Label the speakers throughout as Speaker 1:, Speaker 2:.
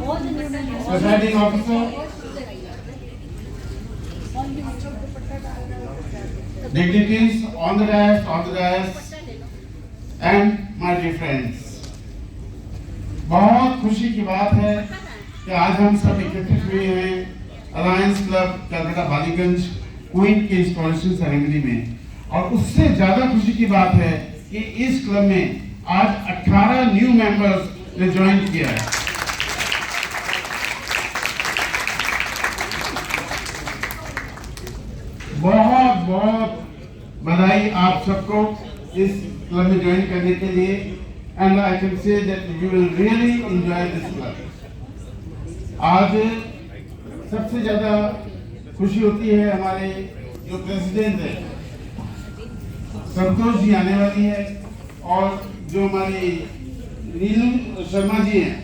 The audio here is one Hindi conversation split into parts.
Speaker 1: presiding officer, dignitaries on the dais, and my dear friends. बहुत खुशी की बात है कि आज हम सब एकत्रित हुए हैं alliance club Calcutta Ballygunge queen के इंस्टॉलेशन सेरेमनी में, और उससे ज्यादा खुशी की बात है कि इस क्लब में आज 18 न्यू मेंबर्स ने ज्वाइन किया है। बहुत बहुत बधाई आप सबको इस क्लब में ज्वाइन करने के लिए, and I can say that you will really enjoy this club. आज सबसे ज्यादा खुशी होती है हमारे जो प्रेसिडेंट है संतोष जी आने वाली है, और जो हमारी नीलू शर्मा जी हैं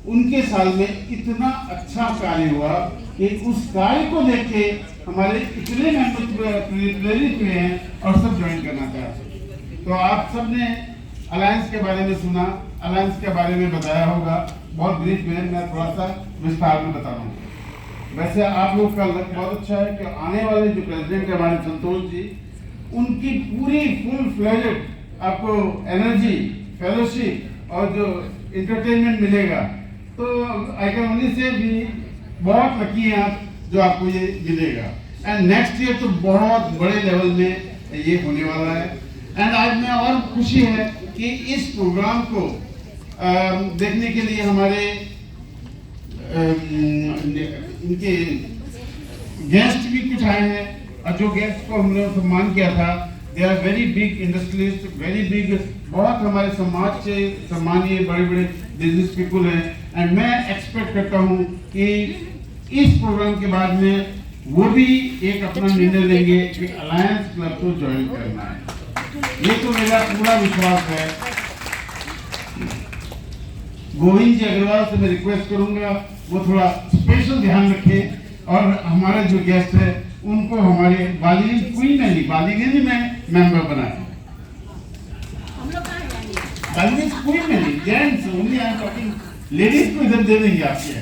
Speaker 1: उनके साल में इतना अच्छा कार्य हुआ कि उस कार्य को देख के हमारे इतने मेंबर प्रेरित हुए हैं और सब ज्वाइन करना चाहते। तो आप सब ने अलायंस के बारे में सुना, अलायंस के बारे में बताया होगा, बहुत ब्रीफ में मैं थोड़ा सा विस्तार में बता रहा हूँ। वैसे आप लोग का लक बहुत अच्छा है कि आने वाले जो प्रेसिडेंट है हमारे संतोष जी, उनकी पूरी फुल फ्लेजेड आपको एनर्जी, फेलोशिप और जो एंटरटेनमेंट मिलेगा, तो आई कैन ओनली से भी बहुत लकी हैं आप जो आपको ये मिलेगा। एंड नेक्स्ट ईयर तो बहुत बड़े लेवल में ये होने वाला है। एंड आज में और खुशी है कि इस प्रोग्राम को देखने के लिए हमारे इनके गेस्ट भी कुछ आए हैं, और जो गेस्ट को हमने सम्मान किया था, they are very big industrialist, very big, बहुत हमारे समाज से सम्मानीय बड़े बड़े बिजनेस पीपल हैं। एंड मैं एक्सपेक्ट करता हूँ कि इस प्रोग्राम के बाद में वो भी एक अपना निर्णय लेंगे कि अलायंस क्लब को ज्वाइन करना है। ये तो मेरा पूरा विश्वास है। गोविंद जी अग्रवाल से मैं रिक्वेस्ट करूंगा वो थोड़ा स्पेशल ध्यान रखें, और हमारे जो गेस्ट है उनको हमारे बालीगंज क्वीन में नहीं, बालीगंज में मेंबर बनाए। बालीगंज क्वीन में नहीं, gents only, I am talking ladies को इधर दे देंगे आपके।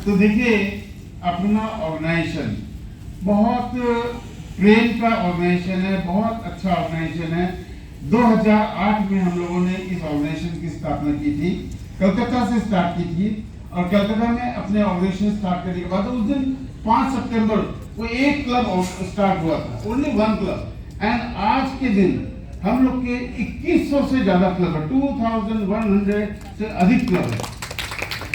Speaker 1: तो देखिए अपना ऑर्गेनाइजेशन बहुत प्रेम का ऑर्गेनाइजेशन है, बहुत अच्छा ऑर्गेनाइजेशन है। 2008 में हम लोगों ने इस ऑर्गेनाइजेशन की स्थापना की थी, कलकत्ता से स्टार्ट की थी, और कलकत्ता में अपने ऑर्गेनाइजेशन स्टार्ट करने के बाद उस दिन 5 सितंबर को एक क्लब स्टार्ट हुआ था, ओनली वन क्लब। एंड आज के दिन हम लोग के 2100 से ज्यादा क्लब है, 2100 से अधिक क्लब है।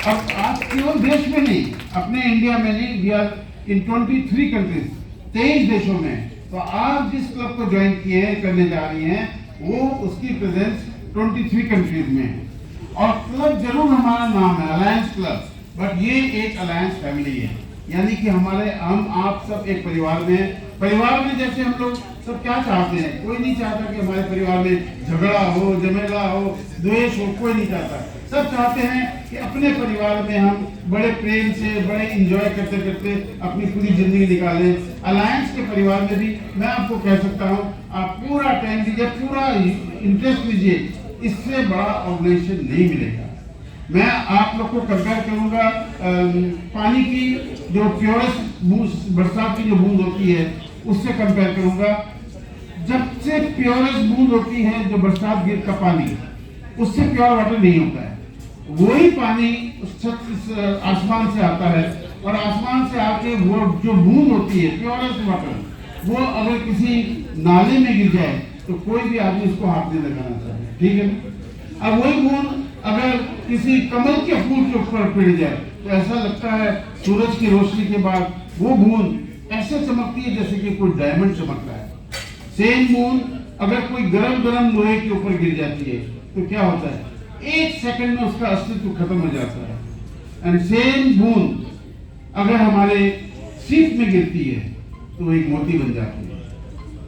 Speaker 1: अब आज केवल देश में नहीं, अपने इंडिया में नहीं, वी आर इन 23 कंट्रीज, 23 देशों में। तो आप जिस क्लब को ज्वाइन किए करने जा रही हैं वो उसकी प्रेजेंस 23 कंट्रीज में है। और क्लब जरूर हमारा नाम है अलायंस क्लब, बट ये एक अलायंस फैमिली है, यानी कि हम आप सब एक परिवार में। परिवार में जैसे हम लोग सब क्या चाहते हैं, कोई नहीं चाहता कि हमारे परिवार में झगड़ा हो, झमेला हो, द्वेष हो, कोई नहीं चाहता। सब चाहते हैं कि अपने परिवार में हम बड़े प्रेम से, बड़े इंजॉय करते करते अपनी पूरी जिंदगी निकालें। अलायंस के परिवार में भी मैं आपको कह सकता हूँ, आप पूरा टाइम दीजिए, पूरा इंटरेस्ट लीजिए, इससे बड़ा ऑर्गेनाइजेशन नहीं मिलेगा। मैं आप लोग को कंपेयर करूंगा पानी की जो प्योरेस्ट बूंद, बरसात की जो बूंद होती है उससे कंपेयर करूंगा। जब से प्योरेस्ट बूंद होती है जो बरसात गिर का पानी, उससे प्योर वाटर नहीं होता है। वही पानी आसमान से आता है, और आसमान से आके वो जो बूंद होती है प्योरेस्ट वाटर, वो अगर किसी नाले में गिर जाए तो कोई भी आदमी उसको हाथ नहीं लगाना चाहिए, ठीक है। अब वही बूंद अगर किसी कमल के फूल के ऊपर पड़ जाए तो ऐसा लगता है सूरज की रोशनी के बाद वो बूंद ऐसे चमकती है जैसे कि कोई डायमंड चमक रहा है। सेम बूंद अगर कोई गरम गरम लोहे के ऊपर गिर जाती है तो क्या होता है, 1 सेकंड में उसका अस्तित्व खत्म हो जाता है। एंड सेम बूंद अगर हमारे सीप में गिरती है तो एक मोती बन जाती है।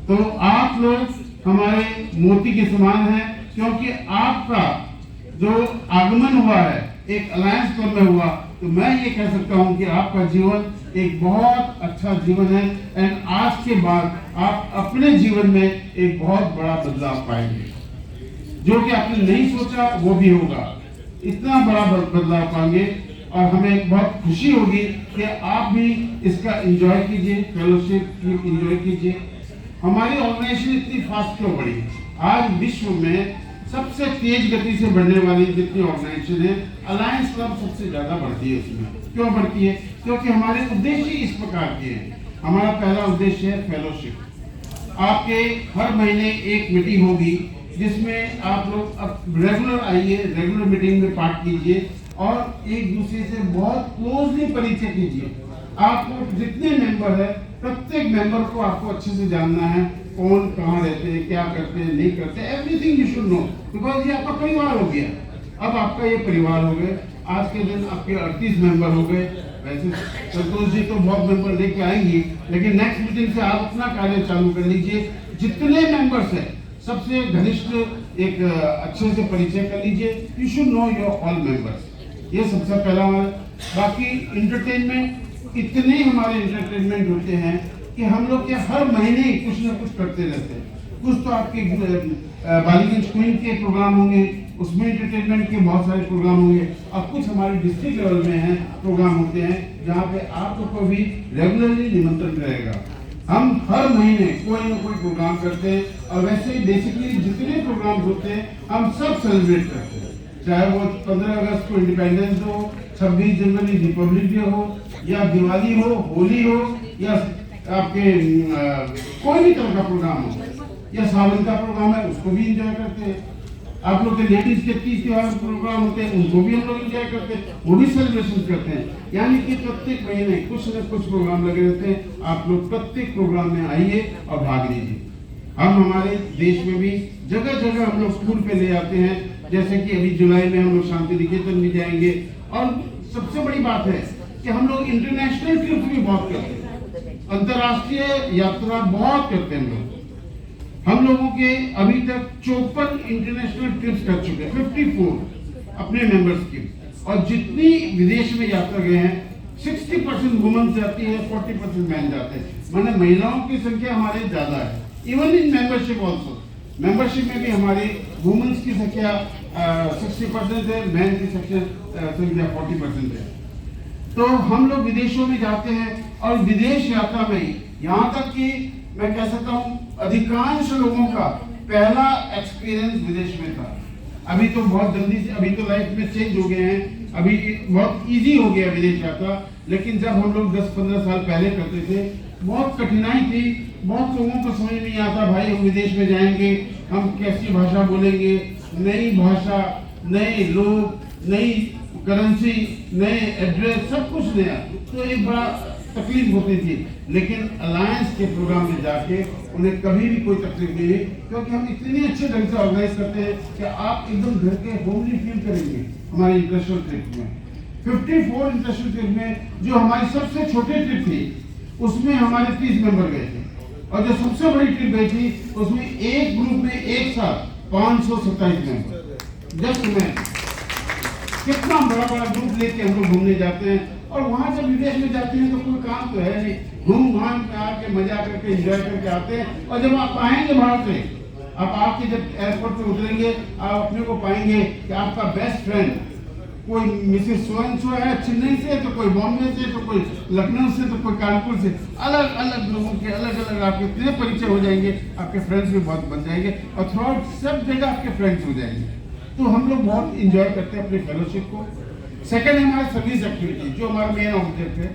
Speaker 1: तो आप लोग हमारे मोती के समान हैं, क्योंकि आपका जो आगमन हुआ है एक अलायंस क्लब में हुआ, तो मैं ये कह सकता हूं कि आपका जीवन एक बहुत अच्छा जीवन है। एंड आज के बाद आप अपने जीवन में एक बहुत बड़ा बदलाव पाएंगे, जो कि आपने नहीं सोचा वो भी होगा। इतना बड़ा बदलाव पाएंगे और हमें बहुत खुशी होगी कि आप भी इसका एंजॉय कीजिए, फेलोशिप एंजॉय कीजिए। हमारी ऑर्गेनाइजेशन इतनी फास्ट क्यों बढ़ी? आज विश्व में सबसे तेज गति से बढ़ने वाली जितनी ऑर्गेनाइजेशन है, अलायंस क्लब सबसे ज्यादा बढ़ती है उसमें। क्यों बढ़ती है? क्योंकि हमारे उद्देश्य इस प्रकार के हैं। हमारा पहला उद्देश्य है फेलोशिप। आपके हर महीने एक मीटिंग होगी जिसमें आप लोग अब रेगुलर आइए, रेगुलर मीटिंग में पार्ट कीजिए और एक दूसरे से बहुत क्लोजली परिचय कीजिए। आपको जितने मेंबर है, प्रत्येक मेंबर को आपको अच्छे से जानना है, कौन कहाँ रहते हैं, क्या करते हैं, नहीं करते, everything you should know, because ये आपका परिवार हो गया। अब आपका ये परिवार हो गए। आज के दिन आपके 38 मेंबर हो गए। वैसे संतोष जी तो बहुत मेंबर लेके आएंगी, लेकिन नेक्स्ट मीटिंग से आप अपना कार्य चालू कर लीजिए। जितने मेंबर्स हैं सबसे घनिष्ठ एक अच्छे से परिचय कर लीजिए। You should know your all members. ये सबसे पहला हमारा। बाकी इंटरटेनमेंट, इतने हमारे इंटरटेनमेंट होते हैं कि हम लोग के हर महीने कुछ ना कुछ करते रहते हैं। कुछ तो आपके बालीगंज क्वीन के प्रोग्राम होंगे, उसमें इंटरटेनमेंट के बहुत सारे प्रोग्राम होंगे, और कुछ हमारे डिस्ट्रिक्ट लेवल में हैं प्रोग्राम होते हैं जहाँ पे आपको भी रेगुलरली निमंत्रण रहेगा। हम हर महीने कोई ना कोई प्रोग्राम करते हैं और वैसे ही बेसिकली जितने प्रोग्राम होते हैं हम सब सेलिब्रेट करते हैं, चाहे वो 15 अगस्त को इंडिपेंडेंस हो, 26 जनवरी रिपब्लिक डे हो, या दिवाली हो, होली हो, या आपके कोई भी तरह का प्रोग्राम हो, या सावन का प्रोग्राम है उसको भी एंजॉय करते हैं। आप लोग के लेडीज के 30 त्योहार प्रोग्राम होते हैं उनको भी हम लोग एंजॉय करते हैं, वो भी सेलिब्रेशन करते हैं। यानी कि प्रत्येक महीने कुछ न कुछ प्रोग्राम लगे रहते हैं। आप लोग प्रत्येक प्रोग्राम में आइए और भाग लीजिए। हम हमारे देश में भी जगह जगह हम लोग स्कूल पे ले जाते हैं, जैसे कि अभी जुलाई में हम लोग शांति निकेतन भी जाएंगे। और सबसे बड़ी बात है कि हम लोग इंटरनेशनल ट्रिप भी बहुत करते हैं, अंतर्राष्ट्रीय यात्रा बहुत करते हैं हम लोग। हम लोगों के अभी तक 54 इंटरनेशनल ट्रिप्स कर चुके हैं, 54 अपने मेंबर्स की। और जितनी विदेश में यात्रा गए हैं 60% वुमेन जाती है, 40% मैन जाते हैं। माने महिलाओं की संख्या हमारे ज्यादा है। Even in membership also, membership में भी हमारी वुमेन्स की संख्या 60% है, मैन की संख्या 40% है। तो हम लोग विदेशों में जाते हैं और विदेश यात्रा में यहाँ तक कि मैं कह सकता हूँ अधिकांश लोगों का पहला एक्सपीरियंस विदेश में था। अभी तो बहुत जल्दी से, अभी तो लाइफ में चेंज हो गए हैं, अभी बहुत इजी हो गया विदेश यात्रा। लेकिन जब हम लोग 10-15 साल पहले करते थे बहुत कठिनाई थी। बहुत लोगों को समझ नहीं आता, भाई हम विदेश में जाएंगे, हम कैसी भाषा बोलेंगे, नई भाषा, नए लोग, नई करेंसी, नए एड्रेस, सब कुछ नया। तो एक बड़ा तकलीफ होती थी। लेकिन अलायंस के प्रोग्राम में जाके उन्हें कभी भी कोई तकलीफ नहीं हुई, क्योंकि हम इतने अच्छे ढंग से ऑर्गेनाइज करते हैं कि आप एकदम घर के होमली फील करेंगे। हमारे इंटरनेशनल ट्रिप में 54 इंटरनेशनल ट्रिप में जो हमारी सबसे छोटी ट्रिप थी उसमें हमारे 30 मेंबर गए थे, और जो सबसे बड़ी ट्रिप गई थी उसमें एक ग्रुप में एक साथ 527 मेंबर। जस्ट मैं कितना बड़ा बड़ा ग्रुप लेके हम लोग घूमने जाते हैं। और वहां जब विदेश में जाते हैं तो कोई काम तो है नहीं, घूम घाम के आके मजा करके एंजॉय करके आते हैं। और जब आप आएंगे बाहर से, अब आपके जब एयरपोर्ट पे उतरेंगे, आप अपने को पाएंगे कि आपका बेस्ट फ्रेंड कोई मिसेस सोएंसो है चेन्नई से, तो कोई बॉम्बे से, तो कोई लखनऊ से, तो कोई कानपुर से। अलग अलग लोगों के अलग अलग आपके इतने परिचय हो जाएंगे, आपके फ्रेंड्स भी बहुत बन जाएंगे और थ्रू आउट सब जगह आपके फ्रेंड्स हो जाएंगे। तो हम लोग बहुत इंजॉय करते हैं अपने फेलोशिप को। सेकंड है हमारा सर्विस एक्टिविटी, जो हमारा मेन ऑब्जेक्ट है।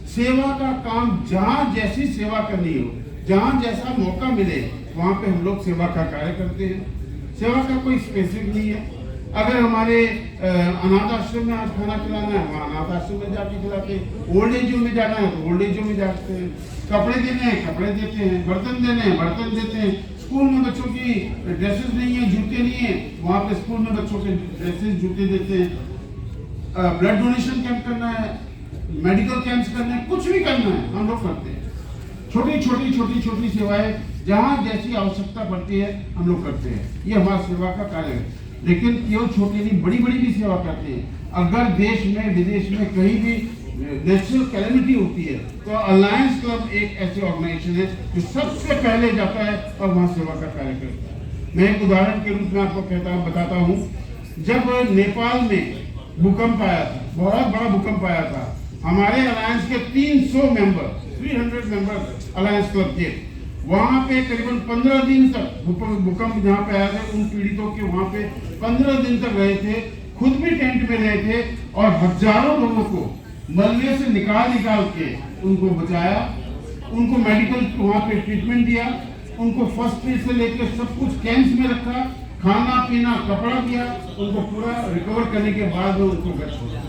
Speaker 1: सेवा का काम, जहाँ जैसी सेवा करनी हो, जहाँ जैसा मौका मिले वहाँ पे हम लोग सेवा का कार्य करते हैं। सेवा का कोई स्पेसिफिक नहीं है। अगर हमारे अनाथ आश्रम में आज खाना खिलाना है, वहाँ अनाथ आश्रम में जाके खिलाते हैं। ओल्ड एज होम में जाना है तो ओल्ड एज होम में जाते हैं। कपड़े देने हैं कपड़े देते हैं, बर्तन देने हैं बर्तन देते हैं। स्कूल में बच्चों की ड्रेसेस नहीं है, जूते नहीं है, वहाँ पे स्कूल में बच्चों के ड्रेसेस जूते देते हैं। ब्लड डोनेशन कैंप करना है, मेडिकल कैंप्स करने हैं, कुछ भी करना है हम लोग करते हैं। छोटी छोटी सेवाएं जहाँ जैसी आवश्यकता पड़ती है हम लोग करते हैं। ये हमारा सेवा का कार्य है। लेकिन केवल छोटी नहीं, बड़ी बड़ी भी सेवा करते हैं। अगर देश में विदेश में कहीं भी नेचुरल कैलेमिटी होती है तो अलायंस क्लब एक ऐसी ऑर्गेनाइजेशन है जो सबसे पहले जाता है और वहाँ सेवा का कार्य करता है। मैं एक उदाहरण के रूप में आपको बताता हूँ जब नेपाल में भूकंप आया था, बहुत बड़ा भूकंप आया था, हमारे अलायंस के 300 मेंबर, 300 मेंबर अलायंस क्लब के वहां पे करीबन 15 दिन तक भूकंप जहाँ पे आया था, उन पीड़ितों के वहां पे 15 दिन तक रहे थे, खुद भी टेंट में रहे थे और हजारों लोगों को मलबे से निकाल के उनको बचाया, उनको मेडिकल वहाँ पे ट्रीटमेंट दिया, उनको फर्स्ट एड से लेकर सब कुछ कैंप्स में रखा, खाना पीना कपड़ा दिया, उनको पूरा रिकवर करने के बाद में उनको घर छोड़ा।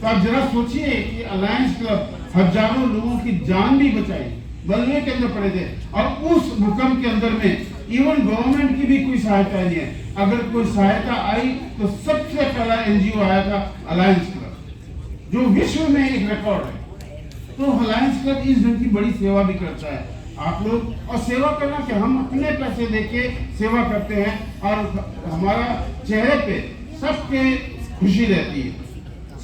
Speaker 1: तो आप जरा सोचिए कि अलायंस क्लब हजारों लोगों की जान भी बचाई, मलबे के अंदर पड़े थे, और उस भूकंप के अंदर में इवन गवर्नमेंट की भी कोई सहायता नहीं है। अगर कोई सहायता आई तो सबसे पहला एनजीओ आया था अलायंस क्लब, जो विश्व में एक रिकॉर्ड है। तो अलायंस क्लब इस ढंग की बड़ी सेवा भी करता है। आप लोग, और सेवा करना कि हम अपने पैसे देके सेवा करते हैं और हमारा चेहरे पे सबके खुशी रहती है,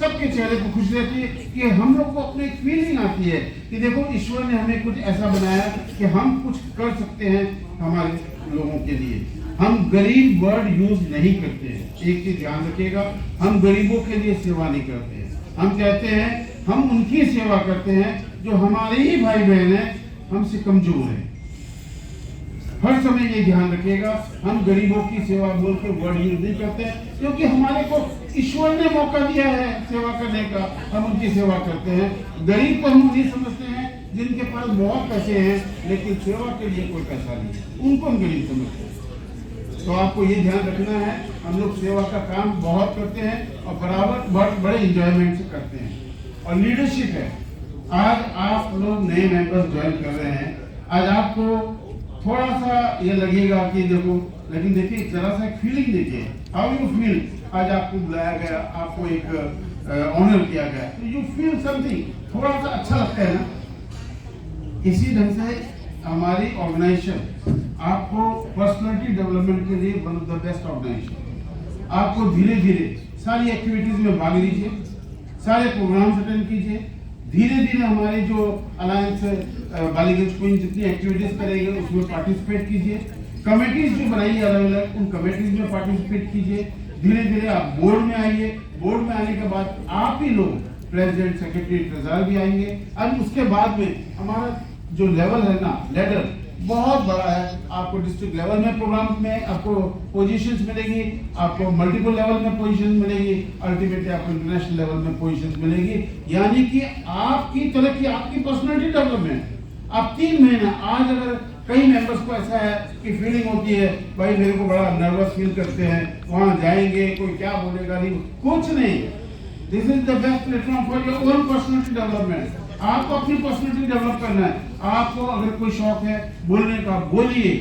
Speaker 1: सबके चेहरे पे खुशी रहती है कि हम लोग को अपने एक फीलिंग आती है कि देखो ईश्वर ने हमें कुछ ऐसा बनाया कि हम कुछ कर सकते हैं हमारे लोगों के लिए। हम गरीब वर्ड यूज नहीं करते हैं, एक चीज ध्यान रखिएगा, हम गरीबों के लिए सेवा नहीं करते हैं। हम कहते हैं हम उनकी सेवा करते हैं जो हमारे ही भाई बहन हैं, हमसे कमजोर है। हर समय ये ध्यान रखिएगा, हम गरीबों की सेवा बोल के वर्ड यूज नहीं करते हैं, क्योंकि हमारे को ईश्वर ने मौका दिया है सेवा करने का, हम उनकी सेवा करते हैं। गरीब को हम नहीं समझते हैं जिनके पास बहुत पैसे हैं लेकिन सेवा के लिए कोई पैसा नहीं है, उनको हम गरीब समझते हैं। तो आपको ये ध्यान रखना है, हम लोग सेवा का काम बहुत करते हैं और बराबर बहुत बड़े इंजॉयमेंट से करते हैं। और लीडरशिप है, आज आप लोग नए मेंबर्स ज्वाइन कर रहे हैं, आज आपको थोड़ा सा ये लगेगा कि देखो, लेकिन देखिए जरा सा फीलिंग देखिए, हाउ यू फील। आज आपको बुलाया गया, आपको एक ऑनर किया गया, तो यू फील समथिंग, थोड़ा सा अच्छा लगता है ना। इसी ढंग से हमारी ऑर्गेनाइजेशन आपको पर्सनालिटी डेवलपमेंट के लिए one of the best organization. आपको धीरे धीरे सारी एक्टिविटीज में भाग लीजिए, सारे प्रोग्राम्स अटेंड कीजिए, धीरे धीरे हमारे जो अलायंस बालीगंज क्वीन जितनी एक्टिविटीज करेंगे उसमें पार्टिसिपेट कीजिए। कमेटीज जो बनाई है अलग अलग, उन कमेटीज में पार्टिसिपेट कीजिए। धीरे धीरे आप बोर्ड में आइए, बोर्ड में आने के बाद आप ही लोग प्रेसिडेंट, सेक्रेटरी, ट्रेजरर भी आएंगे। अब उसके बाद में हमारा जो लेवल है ना, लेडर बहुत बड़ा है। आपको डिस्ट्रिक्ट लेवल में प्रोग्राम में आपको पोजीशंस मिलेगी, आपको मल्टीपल लेवल में पोजीशन मिलेगी, अल्टीमेटली आपको इंटरनेशनल लेवल में पोजीशंस मिलेगी। यानी कि आपकी तरक्की, आपकी पर्सनालिटी डेवलपमेंट। आप 3 महीना, आज अगर कई मेंबर्स को ऐसा है कि फीलिंग होती है भाई मेरे को बड़ा नर्वस फील करते हैं, वहां जाएंगे कोई क्या बोलेगा, नहीं, कुछ नहीं। This is the best platform for your own personality development. आपको अपनी पर्सनालिटी डेवलप करना है। आपको अगर कोई शौक है बोलने का, बोलिए।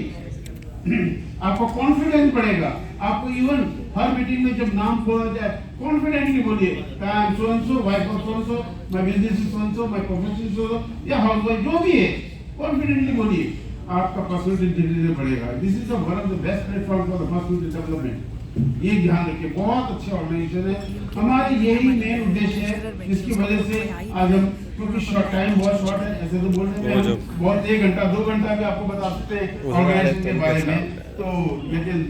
Speaker 1: आपको कॉन्फिडेंस बढ़ेगा। आपको इवन हर मीटिंग में जब नाम खोला जाए कॉन्फिडेंटली बोलिए, I am so and so, wife of so and so, my business is so and so, my profession is so, या हाउसवाइफ जो भी है, कॉन्फिडेंटली बोलिए। आपका पर्सनालिटी धीरे धीरे बढ़ेगा। This is one of the best platform for the personality development. ये ध्यान रखिए, बहुत अच्छे ऑर्गेनाइजेशन है। हमारे यही मेन उद्देश्य है जिसकी वजह से आज हम, क्योंकि शॉर्ट टाइम बहुत शॉर्ट है, ऐसे तो बोलने में बहुत 1 घंटा 2 घंटा भी आपको बता सकते हैं ऑर्गेनाइजेशन के बारे में, तो लेकिन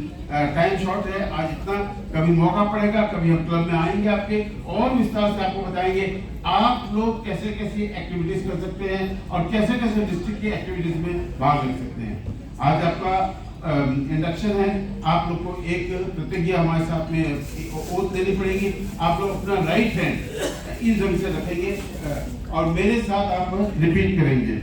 Speaker 1: टाइम शॉर्ट है। आज इतना, कभी मौका पड़ेगा, कभी हम क्लब में आएंगे आपके और विस्तार से आपको बताएंगे आप लोग कैसे कैसे एक्टिविटीज कर सकते हैं और कैसे कैसे डिस्ट्रिक्ट की एक्टिविटीज में भाग ले सकते हैं। आज आपका इंडक्शन है। आप लोग को एक प्रतिज्ञा हमारे साथ में ओथ लेनी पड़ेगी। आप लोग अपना राइट हैंड इस ढंग से रखेंगे और मेरे साथ आप रिपीट करेंगे।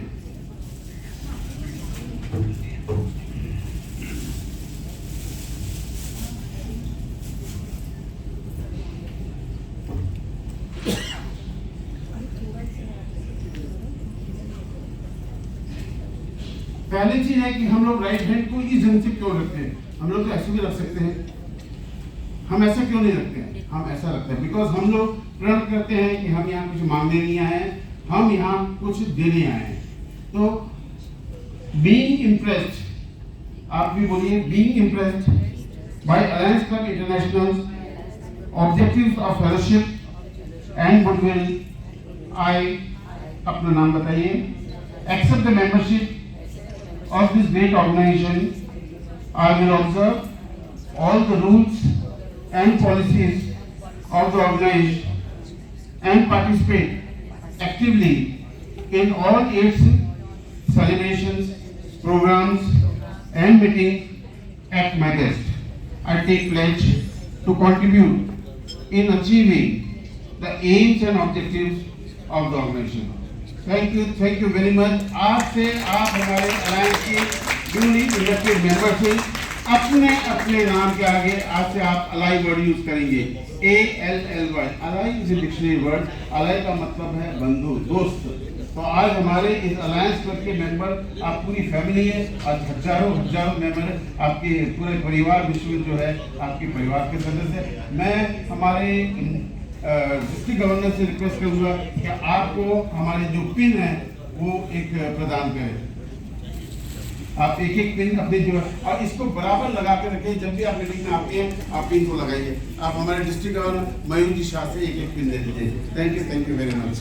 Speaker 1: पहली चीज है कि हम लोग राइट हैंड को इस ढंग से क्यों रखते हैं। हम लोग तो ऐसे भी रख सकते हैं, हम ऐसा क्यों नहीं रखते हैं? हम ऐसा रखते हैं बिकॉज हम लोग प्रण करते हैं कि हम यहाँ कुछ मांगने नहीं आए हैं, हम यहाँ कुछ देने आए हैं। तो बीइंग इम्प्रेस्ड, आप भी बोलिए, being impressed by Alliance Club International objectives of fellowship and goodwill, I, अपना नाम बताइए, accept the membership of this great organization. I will observe all the rules and policies of the organization and participate actively in all its celebrations, programs and meetings at my best. I take pledge to contribute in achieving the aims and objectives of the organization. Thank you very much. आज से आप हमारे अलायंस के ड्यूली इलेक्टेड मेंबर से अपने अपने नाम के आगे आज से आप अलाई वर्ड यूज करेंगे। ALLY, ally is a dictionary word. Ally का मतलब है बंधु, दोस्त। तो आज हमारे इस अलायंस क्लब के मेंबर आप पूरी फैमिली है और हजारों मेंबर आपके पूरे परिवार विश्व में जो है आपके परिवार के सदस्य है। मैं हमारे डिस्ट्रिक्ट गवर्नर से रिक्वेस्ट करूंगा कि आपको हमारे जो पिन है वो एक प्रदान करें। आप एक एक पिन अपने जो है और इसको बराबर लगा कर रखें। जब भी आप मीटिंग में आते हैं आप पिन को लगाइए। आप हमारे डिस्ट्रिक्ट गवर्नर मयूर जी शाह से एक एक पिन दे दीजिए। Thank you very much.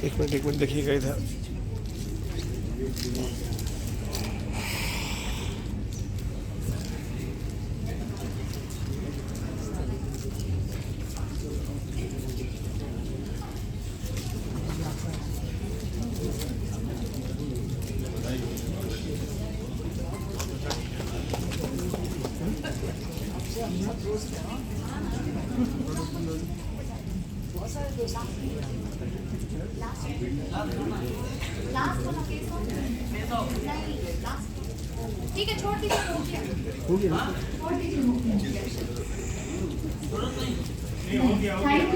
Speaker 2: एक मिनट देखिएगा इधर।
Speaker 3: ठीक है, छोड़ दीजिए, हो गया, छोड़ दीजिए, हो गया। Thank you.